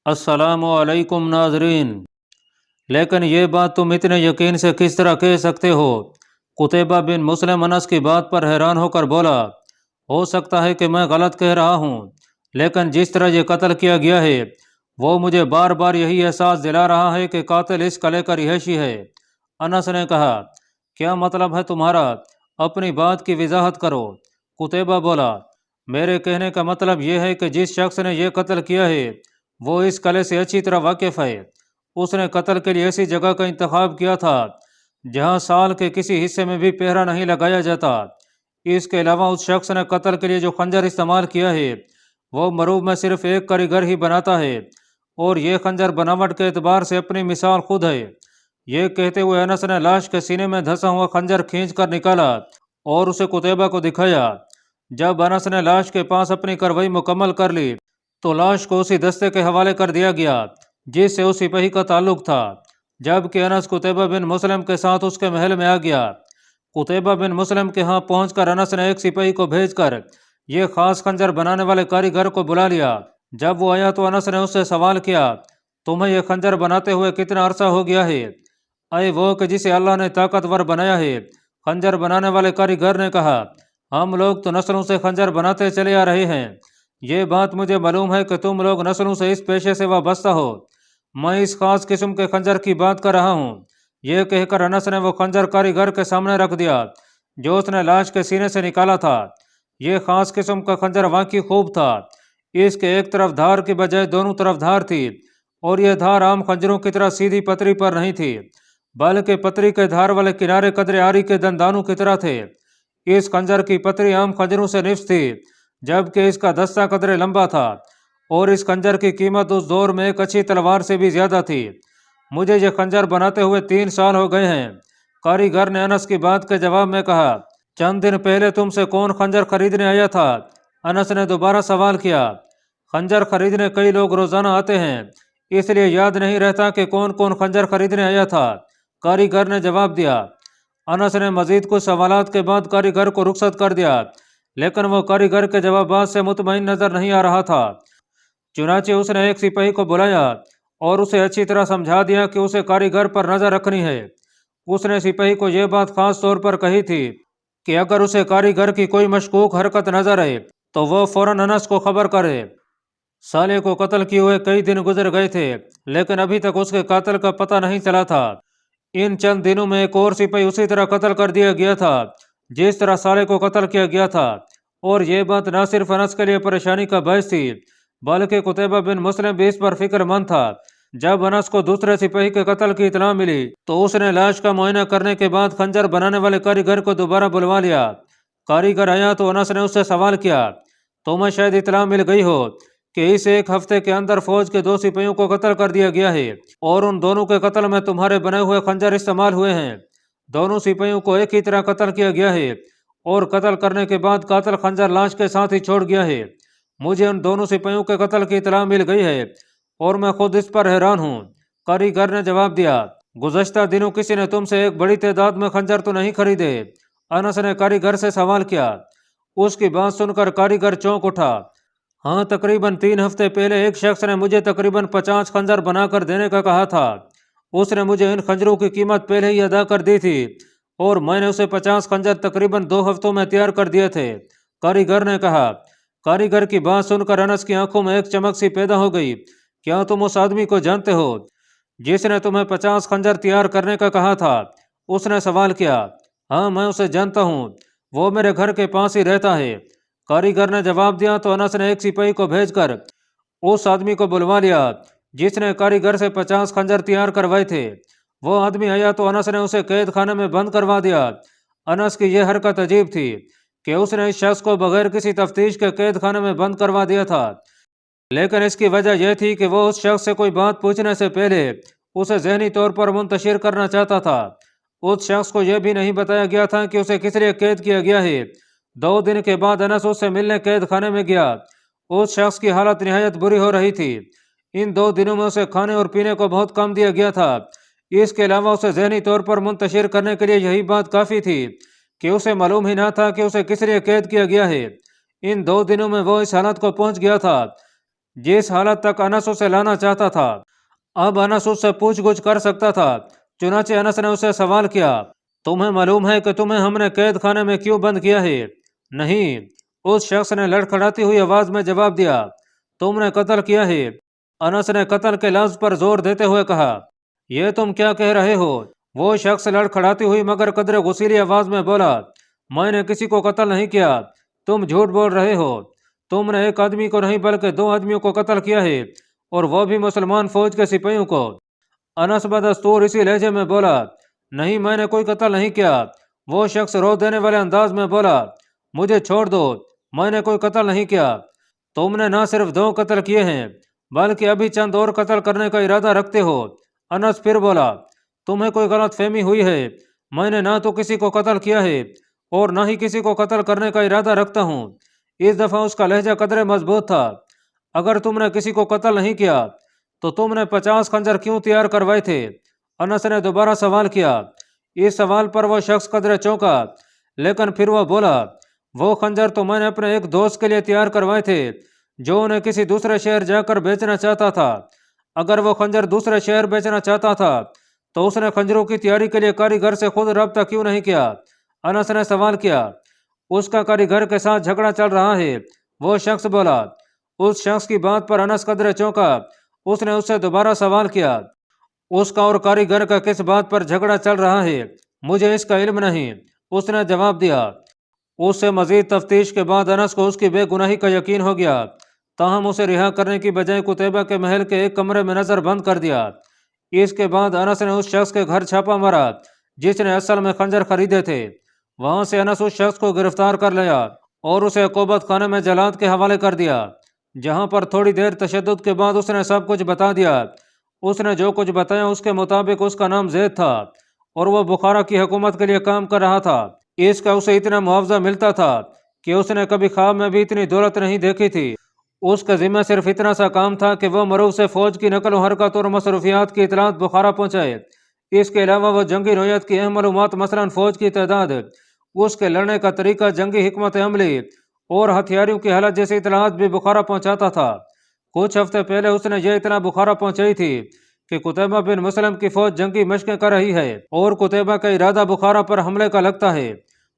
السلام علیکم ناظرین، لیکن یہ بات تم اتنے یقین سے کس طرح کہہ سکتے ہو؟ قتیبہ بن مسلم انس کی بات پر حیران ہو کر بولا، ہو سکتا ہے کہ میں غلط کہہ رہا ہوں، لیکن جس طرح یہ قتل کیا گیا ہے وہ مجھے بار بار یہی احساس دلا رہا ہے کہ قاتل اس قلعے کا رہائشی ہے۔ انس نے کہا، کیا مطلب ہے تمہارا؟ اپنی بات کی وضاحت کرو۔ قتیبہ بولا، میرے کہنے کا مطلب یہ ہے کہ جس شخص نے یہ قتل کیا ہے وہ اس قلعے سے اچھی طرح واقف ہے۔ اس نے قتل کے لیے ایسی جگہ کا انتخاب کیا تھا جہاں سال کے کسی حصے میں بھی پہرا نہیں لگایا جاتا۔ اس کے علاوہ اس شخص نے قتل کے لیے جو خنجر استعمال کیا ہے وہ مروب میں صرف ایک کاریگر ہی بناتا ہے، اور یہ خنجر بناوٹ کے اعتبار سے اپنی مثال خود ہے۔ یہ کہتے ہوئے انس نے لاش کے سینے میں دھسا ہوا خنجر کھینچ کر نکالا اور اسے قتیبہ کو دکھایا۔ جب انس نے لاش کے پاس اپنی کارروائی مکمل کر لی تو لاش کو اسی دستے کے حوالے کر دیا گیا جس سے اس سپاہی کا تعلق تھا۔ جب کہ انس قتیبہ بن مسلم کے ساتھ اس کے محل میں آ گیا۔ قتیبہ بن مسلم کے ہاں پہنچ کر انس نے ایک سپاہی کو بھیج کر یہ خاص خنجر بنانے والے کاریگر کو بلا لیا۔ جب وہ آیا تو انس نے اس سے سوال کیا، تمہیں یہ خنجر بناتے ہوئے کتنا عرصہ ہو گیا ہے؟ اے وہ کہ جسے اللہ نے طاقتور بنایا ہے، خنجر بنانے والے کاریگر نے کہا، ہم لوگ تو نسلوں سے خنجر بناتے چلے آ رہے ہیں۔ یہ بات مجھے معلوم ہے کہ تم لوگ نسلوں سے اس پیشے سے وابستہ ہو۔ میں اس خاص قسم کے خنجر کی بات کر رہا ہوں۔ یہ کہہ کر انس نے وہ خنجر کاریگر کے سامنے رکھ دیا جو اس نے لاش کے سینے سے نکالا تھا۔ یہ خاص قسم کا خنجر واقعی خوب تھا۔ اس کے ایک طرف دھار کی بجائے دونوں طرف دھار تھی، اور یہ دھار عام خنجروں کی طرح سیدھی پتری پر نہیں تھی، بلکہ پتری کے دھار والے کنارے قدر آری کے دندانوں کی طرح تھے۔ اس خنجر کی پتری عام خنجروں سے نصف تھی، جبکہ اس کا دستہ قدر لمبا تھا، اور اس خنجر کی قیمت اس دور میں ایک اچھی تلوار سے بھی زیادہ تھی۔ مجھے یہ خنجر بناتے ہوئے 3 سال ہو گئے ہیں۔ کاریگر نے انس کی بات کے جواب میں کہا، چند دن پہلے تم سے کون خنجر خریدنے آیا تھا؟ انس نے دوبارہ سوال کیا۔ خنجر خریدنے کئی لوگ روزانہ آتے ہیں، اس لیے یاد نہیں رہتا کہ کون کون خنجر خریدنے آیا تھا، کاریگر نے جواب دیا۔ انس نے مزید کچھ سوالات کے بعد کاریگر کو رخصت کر دیا، لیکن وہ کاریگر کے جوابات سے مطمئن نظر نہیں آ رہا تھا۔ چنانچہ اس نے ایک سپاہی کو بلایا اور اسے اچھی طرح سمجھا دیا کہ اسے کاریگر پر نظر رکھنی ہے۔ اس نے سپاہی کو یہ بات خاص طور پر کہی تھی کہ اگر اسے کاریگر کی کوئی مشکوک حرکت نظر آئے تو وہ فوراً انس کو خبر کرے۔ سالے کو قتل کیے ہوئے کئی دن گزر گئے تھے، لیکن ابھی تک اس کے قاتل کا پتہ نہیں چلا تھا۔ ان چند دنوں میں ایک اور سپاہی اسی طرح قتل کر دیا گیا تھا جس طرح سالے کو قتل کیا گیا تھا، اور یہ بات نہ صرف انس کے لیے پریشانی کا باعث تھی بلکہ قتیبہ بن مسلم بھی اس پر فکر مند تھا۔ جب انس کو دوسرے سپاہی کے قتل کی اطلاع ملی تو اس نے لاش کا معائنہ کرنے کے بعد خنجر بنانے والے کاریگر کو دوبارہ بلوا لیا۔ کاریگر آیا تو انس نے اس سے سوال کیا، تمہیں شاید اطلاع مل گئی ہو کہ اس ایک ہفتے کے اندر فوج کے 2 سپاہیوں کو قتل کر دیا گیا ہے، اور ان دونوں کے قتل میں تمہارے بنے ہوئے خنجر استعمال ہوئے ہیں۔ دونوں سپاہیوں کو ایک ہی طرح قتل کیا گیا ہے، اور قتل کرنے کے بعد قاتل خنجر لاش کے ساتھ ہی چھوڑ گیا ہے۔ مجھے ان دونوں سپاہیوں کے قتل کی اطلاع مل گئی ہے اور میں خود اس پر حیران ہوں، کاریگر نے جواب دیا۔ گزشتہ دنوں کسی نے تم سے ایک بڑی تعداد میں خنجر تو نہیں خریدے؟ انس نے کاریگر سے سوال کیا۔ اس کی بات سن کر کاریگر چونک اٹھا۔ ہاں، تقریباً 3 ہفتے پہلے ایک شخص نے مجھے تقریباً 50 خنجر بنا کر دینے کا کہا تھا۔ اس نے مجھے ان خنجروں کی قیمت پہلے ہی ادا کر دی تھی، اور میں نے اسے 50 خنجر تقریباً 2 ہفتوں میں تیار کر دیے تھے، کاریگر نے کہا۔ کاریگر کی بات سن کر انس کی آنکھوں میں ایک چمک سی پیدا ہو گئی۔ کیا تم اس آدمی کو جانتے ہو جس نے تمہیں 50 خنجر تیار کرنے کا کہا تھا؟ اس نے سوال کیا۔ ہاں، میں اسے جانتا ہوں، وہ میرے گھر کے پاس ہی رہتا ہے، کاریگر نے جواب دیا۔ تو انس نے ایک سپاہی کو بھیج کر اس آدمی کو بلوا لیا جس نے کاریگر سے 50 خنجر تیار کروائے تھے۔ وہ آدمی آیا تو انس نے اسے قید خانے میں بند کروا دیا۔ انس کی یہ حرکت عجیب تھی کہ اس نے اس شخص کو بغیر کسی تفتیش کے قید خانے میں بند کروا دیا تھا، لیکن اس کی وجہ یہ تھی کہ وہ اس شخص سے کوئی بات پوچھنے سے پہلے اسے ذہنی طور پر منتشر کرنا چاہتا تھا۔ اس شخص کو یہ بھی نہیں بتایا گیا تھا کہ اسے کس لیے قید کیا گیا ہے۔ 2 دن کے بعد انس اس سے ملنے قید خانے میں گیا۔ اس شخص کی حالت نہایت بری ہو رہی تھی۔ ان 2 دنوں میں اسے کھانے اور پینے کو بہت کم دیا گیا تھا۔ اس کے علاوہ اسے ذہنی طور پر منتشر کرنے کے لیے یہی بات کافی تھی کہ اسے معلوم ہی نہ تھا کہ اسے کس لیے قید کیا گیا ہے۔ ان 2 دنوں میں وہ اس حالت کو پہنچ گیا تھا جس حالت تک انس اسے لانا چاہتا تھا اب انس اس سے پوچھ گچھ کر سکتا تھا۔ چنانچہ انس نے اسے سوال کیا، تمہیں معلوم ہے کہ تمہیں ہم نے قید خانے میں کیوں بند کیا ہے؟ نہیں، اس شخص نے لڑکھڑاتی ہوئی آواز میں جواب دیا، تم نے قتل کیا ہے۔ انس نے قتل کے لفظ پر زور دیتے ہوئے کہا، یہ تم کیا کہہ رہے ہو؟ وہ شخص لڑکھڑاتی ہوئی مگر قدر غصیلی آواز میں بولا، میں نے کسی کو قتل نہیں کیا، تم جھوٹ بول رہے ہو، تم نے ایک آدمی کو نہیں بلکہ 2 آدمیوں کو قتل کیا ہے، اور وہ بھی مسلمان فوج کے سپاہیوں کو۔ انس بدستور اسی لہجے میں بولا، نہیں، میں نے کوئی قتل نہیں کیا۔ وہ شخص رو دینے والے انداز میں بولا، مجھے چھوڑ دو، میں نے کوئی قتل نہیں کیا، تم نے نہ صرف 2 قتل کیے ہیں بلکہ ابھی چند اور قتل کرنے کا ارادہ رکھتے ہو۔ انس پھر بولا، تمہیں کوئی غلط فہمی ہوئی ہے، میں نے نہ تو کسی کو قتل کیا ہے اور نہ ہی کسی کو قتل کرنے کا ارادہ رکھتا ہوں۔ اس دفعہ اس کا لہجہ قدرے مضبوط تھا۔ اگر تم نے کسی کو قتل نہیں کیا تو تم نے 50 خنجر کیوں تیار کروائے تھے؟ انس نے دوبارہ سوال کیا۔ اس سوال پر وہ شخص قدرے چونکا، لیکن پھر وہ بولا، وہ خنجر تو میں نے اپنے ایک دوست کے لیے تیار کروائے تھے جو انہیں کسی دوسرے شہر جا کر بیچنا چاہتا تھا۔ اگر وہ خنجر دوسرے شہر بیچنا چاہتا تھا تو اس نے خنجروں کی تیاری کے لیے کاریگر سے خود رابطہ کیوں نہیں کیا؟ انس نے سوال کیا۔ اس کا کاریگر کے ساتھ جھگڑا چل رہا ہے، وہ شخص بولا۔ اس شخص کی بات پر انس قدرے چونکا۔ اس نے اس سے دوبارہ سوال کیا، اس کا اور کاریگر کا کس بات پر جھگڑا چل رہا ہے؟ مجھے اس کا علم نہیں، اس نے جواب دیا۔ اس سے مزید تفتیش کے بعد انس کو اس کی بے گناہی کا یقین ہو گیا، تاہم اسے رہا کرنے کی بجائے قتیبہ کے محل کے ایک کمرے میں نظر بند کر دیا۔ اس کے بعد انس نے اس شخص کے گھر چھاپا مارا جس نے اصل میں خنجر خریدے تھے۔ وہاں سے انس اس شخص کو گرفتار کر لیا اور اسے عقوبت خانے میں جلاد کے حوالے کر دیا، جہاں پر تھوڑی دیر تشدد کے بعد اس نے سب کچھ بتا دیا۔ اس نے جو کچھ بتایا اس کے مطابق اس کا نام زید تھا اور وہ بخارا کی حکومت کے لیے کام کر رہا تھا۔ اس کا اسے اتنا معاوضہ ملتا تھا کہ اس نے کبھی خواب میں بھی اتنی دولت نہیں دیکھی تھی۔ اس کا ذمہ صرف اتنا سا کام تھا کہ وہ مروف سے فوج کی نقل و حرکت اور مصروفیات کی اطلاعات بخارا پہنچائے۔ اس کے علاوہ وہ جنگی نوعیت کی اہم معلومات، مثلاً فوج کی تعداد، اس کے لڑنے کا طریقہ، جنگی حکمت عملی اور ہتھیاروں کی حالت جیسی اطلاعات بھی بخارا پہنچاتا تھا۔ کچھ ہفتے پہلے اس نے یہ اطلاع بخارا پہنچائی تھی کہ قتیبہ بن مسلم کی فوج جنگی مشقیں کر رہی ہے اور قتیبہ کا ارادہ بخارا پر حملے کا لگتا ہے۔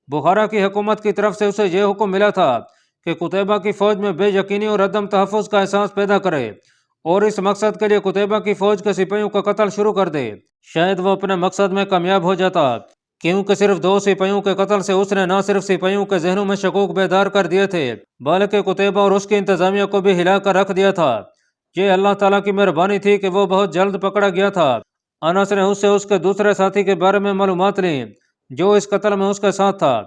بخارا کی حکومت کی طرف سے اسے یہ حکم ملا تھا کہ قتیبہ کی فوج میں بے یقینی اور عدم تحفظ کا احساس پیدا کرے اور اس مقصد کے لیے قتیبہ کی فوج کے سپاہیوں کا قتل شروع کر دے۔ شاید وہ اپنے مقصد میں کامیاب ہو جاتا، کیونکہ صرف 2 سپاہیوں کے قتل سے اس نے نہ صرف سپاہیوں کے ذہنوں میں شکوک بیدار کر دیے تھے بلکہ قتیبہ اور اس کی انتظامیہ کو بھی ہلا کر رکھ دیا تھا۔ یہ اللہ تعالیٰ کی مہربانی تھی کہ وہ بہت جلد پکڑا گیا تھا۔ انس نے اس سے اس کے دوسرے ساتھی کے بارے میں معلومات لیں جو اس قتل میں اس کے ساتھ تھا۔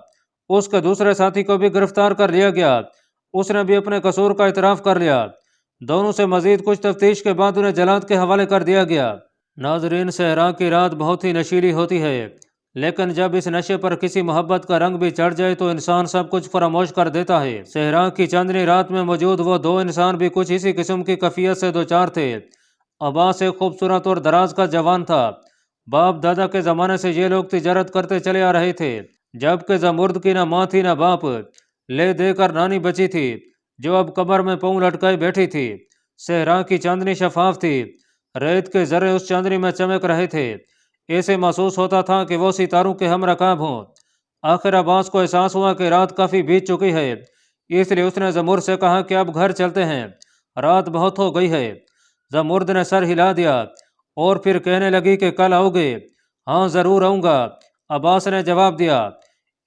اس کے دوسرے ساتھی کو بھی گرفتار کر لیا گیا، اس نے بھی اپنے قصور کا اعتراف کر لیا۔ دونوں سے مزید کچھ تفتیش کے بعد انہیں جلاد کے حوالے کر دیا گیا۔ ناظرین، صحرا کی رات بہت ہی نشیلی ہوتی ہے، لیکن جب اس نشے پر کسی محبت کا رنگ بھی چڑھ جائے تو انسان سب کچھ فراموش کر دیتا ہے۔ صحرا کی چاندنی رات میں موجود وہ 2 انسان بھی کچھ اسی قسم کی کیفیت سے دوچار تھے۔ عباس ایک خوبصورت اور دراز کا جوان تھا۔ باپ دادا کے زمانے سے یہ لوگ تجارت کرتے چلے آ رہے تھے، جبکہ زمرد کی نہ ماں تھی نہ باپ، لے دے کر نانی بچی تھی جو اب قبر میں پاؤں لٹکائے بیٹھی تھی۔ صحرا کی چاندنی شفاف تھی، ریت کے ذرے اس چاندنی میں چمک رہے تھے، ایسے محسوس ہوتا تھا کہ وہ ستاروں کے ہم رکاب ہوں۔ آخر عباس کو احساس ہوا کہ رات کافی بیت چکی ہے، اس لیے اس نے زمرد سے کہا کہ اب گھر چلتے ہیں، رات بہت ہو گئی ہے۔ زمرد نے سر ہلا دیا اور پھر کہنے لگی کہ کل آؤ گے؟ ہاں ضرور آؤں گا، عباس نے جواب دیا۔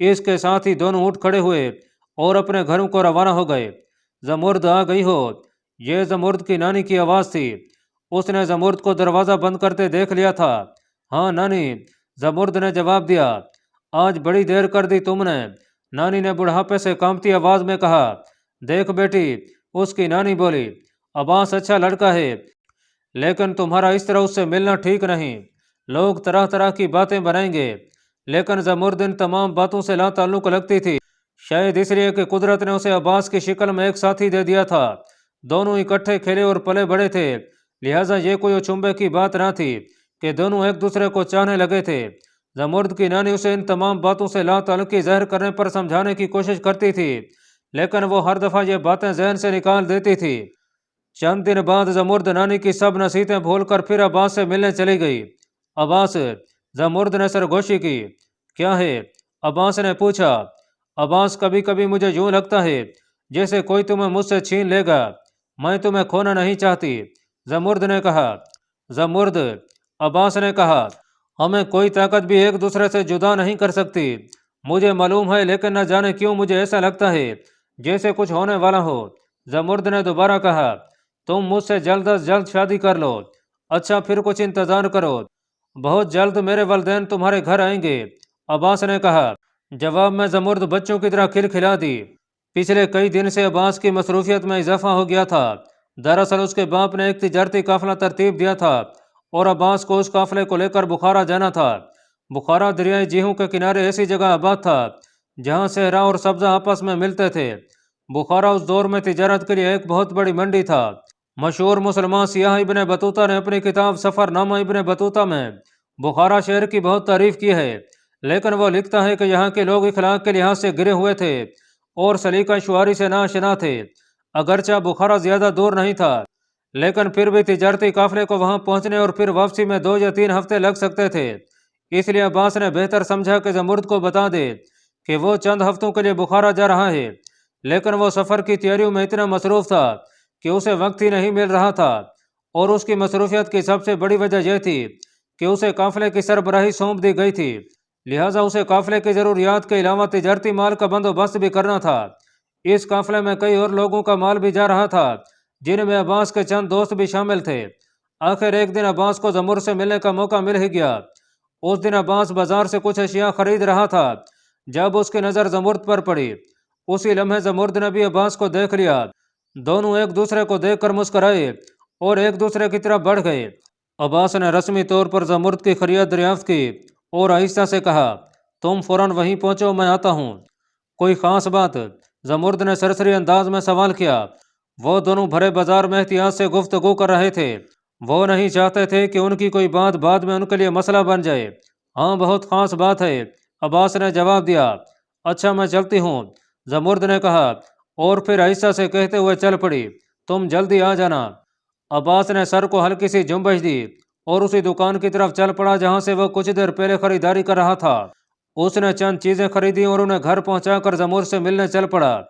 اس کے ساتھ ہی دونوں اٹھ کھڑے ہوئے اور اپنے گھروں کو روانہ ہو گئے۔ زمرد آ گئی ہو، یہ زمرد کی نانی کی آواز تھی۔ اس نے زمرد کو دروازہ بند کرتے دیکھ لیا تھا۔ ہاں نانی، زمرد نے جواب دیا۔ آج بڑی دیر کر دی تم نے، نانی نے بڑھاپے سے کانپتی آواز میں کہا۔ دیکھ بیٹی، اس کی نانی بولی، عباس اچھا لڑکا ہے، لیکن تمہارا اس طرح اس سے ملنا ٹھیک نہیں، لوگ طرح طرح کی باتیں بنائیں گے۔ لیکن زمرد ان تمام باتوں سے لا تعلق لگتی تھی، شاید اس لیے کہ قدرت نے اسے عباس کی شکل میں ایک ساتھی دے دیا تھا۔ دونوں اکٹھے کھیلے اور پلے بڑے تھے، لہٰذا یہ کوئی اچنبے کی بات نہ تھی کہ دونوں ایک دوسرے کو چاہنے لگے تھے۔ زمرد کی نانی اسے ان تمام باتوں سے لا تعلقی ظاہر کرنے پر سمجھانے کی کوشش کرتی تھی، لیکن وہ ہر دفعہ یہ باتیں ذہن سے نکال دیتی تھی۔ چند دن بعد زمرد نانی کی سب نصیحتیں بھول کر پھر عباس سے ملنے چلی گئی۔ عباس، زمرد نے سرگوشی کی۔ کیا ہے؟ عباس نے پوچھا۔ عباس، کبھی کبھی مجھے یوں لگتا ہے جیسے کوئی تمہیں مجھ سے چھین لے گا، میں تمہیں کھونا نہیں چاہتی، زمرد نے کہا۔ زمرد، عباس نے کہا، ہمیں کوئی طاقت بھی ایک دوسرے سے جدا نہیں کر سکتی، مجھے معلوم ہے، لیکن نہ جانے کیوں مجھے ایسا لگتا ہے جیسے کچھ ہونے والا ہو۔ زمرد نے دوبارہ کہا، تم مجھ سے جلد از جلد شادی کر لو۔ اچھا، پھر کچھ انتظار کرو، بہت جلد میرے والدین تمہارے گھر آئیں گے، عباس نے کہا۔ جواب میں زمرد بچوں کی طرح کھلکھلا دی۔ پچھلے کئی دن سے عباس کی مصروفیت میں اضافہ ہو گیا تھا۔ دراصل اس کے باپ نے ایک تجارتی قافلہ ترتیب دیا تھا اور عباس کو اس قافلے کو لے کر بخارا جانا تھا۔ بخارا دریائے جیہوں کے کنارے ایسی جگہ آباد تھا جہاں صحرا اور سبزہ آپس میں ملتے تھے۔ بخارا اس دور میں تجارت کے لیے ایک بہت بڑی منڈی تھا۔ مشہور مسلمان سیاح ابن بطوطہ نے اپنی کتاب سفر نامہ ابن بطوطہ میں بخارا شہر کی بہت تعریف کی ہے، لیکن وہ لکھتا ہے کہ یہاں کے لوگ اخلاق کے لحاظ سے گرے ہوئے تھے اور سلیقہ شعاری سے ناآشنا تھے۔ اگرچہ بخارا زیادہ دور نہیں تھا، لیکن پھر بھی تجارتی قافلے کو وہاں پہنچنے اور پھر واپسی میں 2 یا 3 ہفتے لگ سکتے تھے۔ اس لیے عباس نے بہتر سمجھا کہ زمرد کو بتا دے کہ وہ چند ہفتوں کے لیے بخارا جا رہا ہے، لیکن وہ سفر کی تیاریوں میں اتنا مصروف تھا کہ اسے وقت ہی نہیں مل رہا تھا، اور اس کی مصروفیت کی سب سے بڑی وجہ یہ تھی کہ اسے قافلے کی سربراہی سونپ دی گئی تھی، لہٰذا اسے قافلے کی ضروریات کے علاوہ تجارتی مال کا بندوبست بھی کرنا تھا۔ اس قافلے میں کئی اور لوگوں کا مال بھی جا رہا تھا، جن میں عباس کے چند دوست بھی شامل تھے۔ آخر ایک دن عباس کو زمرد سے ملنے کا موقع مل ہی گیا۔ اس دن عباس بازار سے کچھ اشیاء خرید رہا تھا جب اس کی نظر زمرد پر پڑی۔ اسی لمحے زمرد نے بھی عباس کو دیکھ لیا۔ دونوں ایک دوسرے کو دیکھ کر مسکرائے اور ایک دوسرے کی طرف بڑھ گئے۔ عباس نے رسمی طور پر زمرد کی خیریت دریافت کی اور آہستہ سے کہا، تم فوراً وہیں پہنچو، میں آتا ہوں۔ کوئی خاص بات؟ زمرد نے سرسری انداز میں سوال کیا۔ وہ دونوں بھرے بازار میں احتیاط سے گفتگو کر رہے تھے۔ وہ نہیں چاہتے تھے کہ ان کی کوئی بات بعد میں ان کے لیے مسئلہ بن جائے۔ ہاں، بہت خاص بات ہے، عباس نے جواب دیا۔ اچھا، میں چلتی ہوں، زمرد نے کہا، اور پھر آہستہ سے کہتے ہوئے چل پڑی، تم جلدی آ جانا۔ عباس نے سر کو ہلکی سی جنبش دی اور اسی دکان کی طرف چل پڑا جہاں سے وہ کچھ دیر پہلے خریداری کر رہا تھا۔ اس نے چند چیزیں خریدی اور انہیں گھر پہنچا کر زمرد سے ملنے چل پڑا۔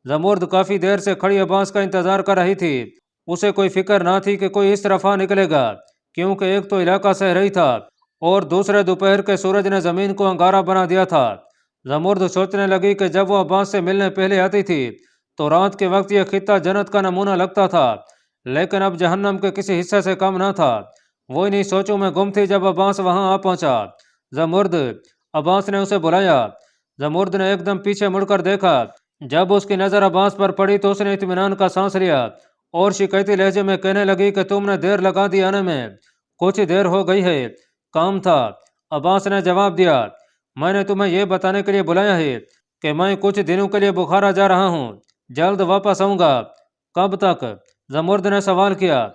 زمرد کافی دیر سے کھڑی عباس کا انتظار کر رہی تھی۔ اسے کوئی فکر نہ تھی کہ کوئی اس طرف آ نکلے گا، کیونکہ ایک تو علاقہ صحرائی تھا اور دوسرے دوپہر کے سورج نے زمین کو انگارہ بنا دیا تھا۔ زمرد سوچنے لگی کہ جب وہ عباس سے ملنے پہلے آتی تھی تو رات کے وقت یہ خطہ جنت کا نمونہ لگتا تھا، لیکن اب جہنم کے کسی حصے سے کم نہ تھا۔ وہ انہی سوچوں میں گم تھی جب عباس وہاں آ پہنچا۔ زمرد، عباس نے اسے بلایا۔ زمرد نے ایک دم پیچھے مڑ کر دیکھا۔ جب اس کی نظر عباس پر پڑی تو اس نے اطمینان کا سانس لیا اور شکایتی لہجے میں کہنے لگی کہ تم نے دیر لگا دی آنے میں، کچھ دیر ہو گئی ہے، کام تھا۔ عباس نے جواب دیا، میں نے تمہیں یہ بتانے کے لیے بلایا ہے کہ میں کچھ دنوں کے لیے بخارا جا رہا ہوں، جلد واپس آؤں گا۔ کب تک؟ زمرد نے سوال کیا۔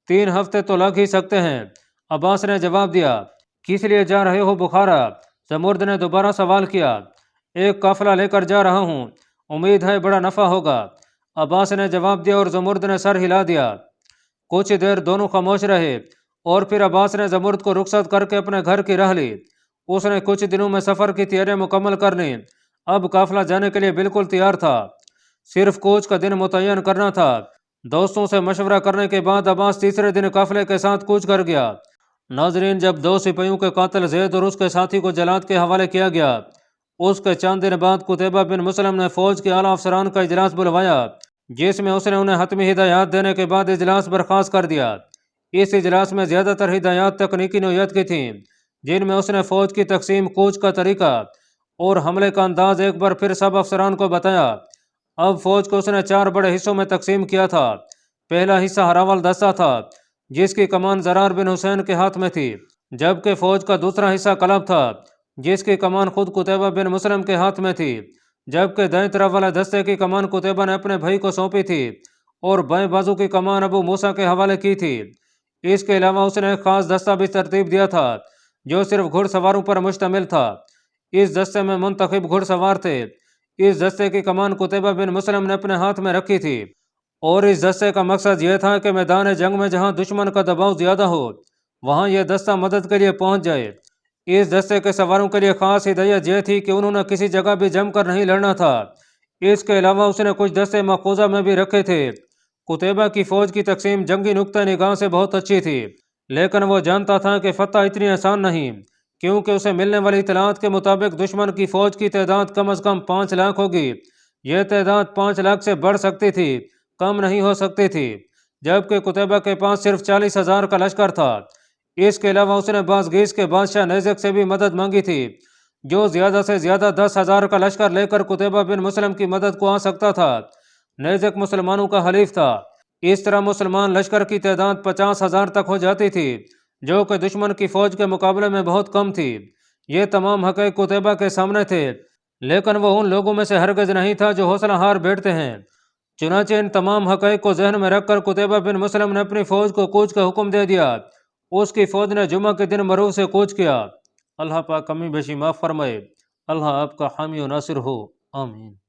3 ہفتے تو لگ ہی سکتے ہیں، عباس نے جواب دیا۔ کس لیے جا رہے ہو بخارا؟ زمرد نے دوبارہ سوال کیا۔ ایک قافلہ لے کر جا رہا ہوں، امید ہے بڑا نفع ہوگا، عباس نے جواب دیا اور زمرد نے سر ہلا دیا۔ کچھ دیر دونوں خاموش رہے اور پھر عباس نے زمرد کو رخصت کر کے اپنے گھر کی راہ لی۔ اس نے کچھ دنوں میں سفر کی تیاریاں مکمل کر لیں۔ اب قافلہ جانے کے لیے بالکل تیار تھا، صرف کوچ کا دن متعین کرنا تھا۔ دوستوں سے مشورہ کرنے کے بعد عباس تیسرے دن قافلے کے ساتھ کوچ کر گیا۔ ناظرین، جب 2 سپاہیوں کے قاتل زید اور اس کے ساتھی کو جلاد کے حوالے کیا گیا، اس کے چند دن بعد قتیبہ بن مسلم نے فوج کے اعلیٰ افسران کا اجلاس بلوایا، جس میں اس نے انہیں حتمی ہدایات دینے کے بعد اجلاس برخاست کر دیا۔ اس اجلاس میں زیادہ تر ہدایات تکنیکی نوعیت کی تھیں، جن میں اس نے فوج کی تقسیم، کوچ کا طریقہ اور حملے کا انداز ایک بار پھر سب افسران کو بتایا۔ اب فوج کو اس نے 4 بڑے حصوں میں تقسیم کیا تھا۔ پہلا حصہ ہراول دستہ تھا، جس کی کمان زرار بن حسین کے ہاتھ میں تھی، جبکہ فوج کا دوسرا حصہ کلب تھا، جس کی کمان خود قتیبہ بن مسلم کے ہاتھ میں تھی، جبکہ دائیں طرف والے دستے کی کمان قتیبہ نے اپنے بھائی کو سونپی تھی اور بائیں بازو کی کمان ابو موسیٰ کے حوالے کی تھی۔ اس کے علاوہ اس نے ایک خاص دستہ بھی ترتیب دیا تھا جو صرف گھڑ سواروں پر مشتمل تھا۔ اس دستے میں منتخب گھڑ سوار تھے۔ اس دستے کی کمان قتیبہ بن مسلم نے اپنے ہاتھ میں رکھی تھی اور اس دستے کا مقصد یہ تھا کہ میدان جنگ میں جہاں دشمن کا دباؤ زیادہ ہو وہاں یہ دستہ مدد کے لیے پہنچ جائے۔ اس دستے کے سواروں کے لیے خاص ہدایت یہ تھی کہ انہوں نے کسی جگہ بھی جم کر نہیں لڑنا تھا۔ اس کے علاوہ اس نے کچھ دستے مقبوضہ میں بھی رکھے تھے۔ قتیبہ کی فوج کی تقسیم جنگی نقطہ نگاہ سے بہت اچھی تھی، لیکن وہ جانتا تھا کہ فتح اتنی آسان نہیں، کیونکہ اسے ملنے والی اطلاعات کے مطابق دشمن کی فوج کی تعداد کم از کم 5 لاکھ ہوگی۔ یہ تعداد 5 لاکھ سے بڑھ سکتی تھی، کم نہیں ہو سکتی تھی، جبکہ قتیبہ کے پاس صرف 40,000 کا لشکر تھا۔ اس کے علاوہ اس نے بازگیس کے بادشاہ نیزک سے بھی مدد مانگی تھی، جو زیادہ سے زیادہ 10,000 کا لشکر لے کر قتیبہ بن مسلم کی مدد کو آ سکتا تھا۔ نیزک مسلمانوں کا حلیف تھا، اس طرح مسلمان لشکر کی تعداد 50,000 تک ہو جاتی تھی، جو کہ دشمن کی فوج کے مقابلے میں بہت کم تھی۔ یہ تمام حقائق قتیبہ کے سامنے تھے، لیکن وہ ان لوگوں میں سے ہرگز نہیں تھا جو حوصلہ ہار بیٹھتے ہیں۔ چنانچہ ان تمام حقائق کو ذہن میں رکھ کر قتیبہ بن مسلم نے اپنی فوج کو کوچ کا حکم دے دیا۔ اس کی فوج نے جمعہ کے دن مرو سے کوچ کیا۔ اللہ پاک کمی بیشی معاف فرمائے۔ اللہ آپ کا حامی و ناصر ہو، آمین۔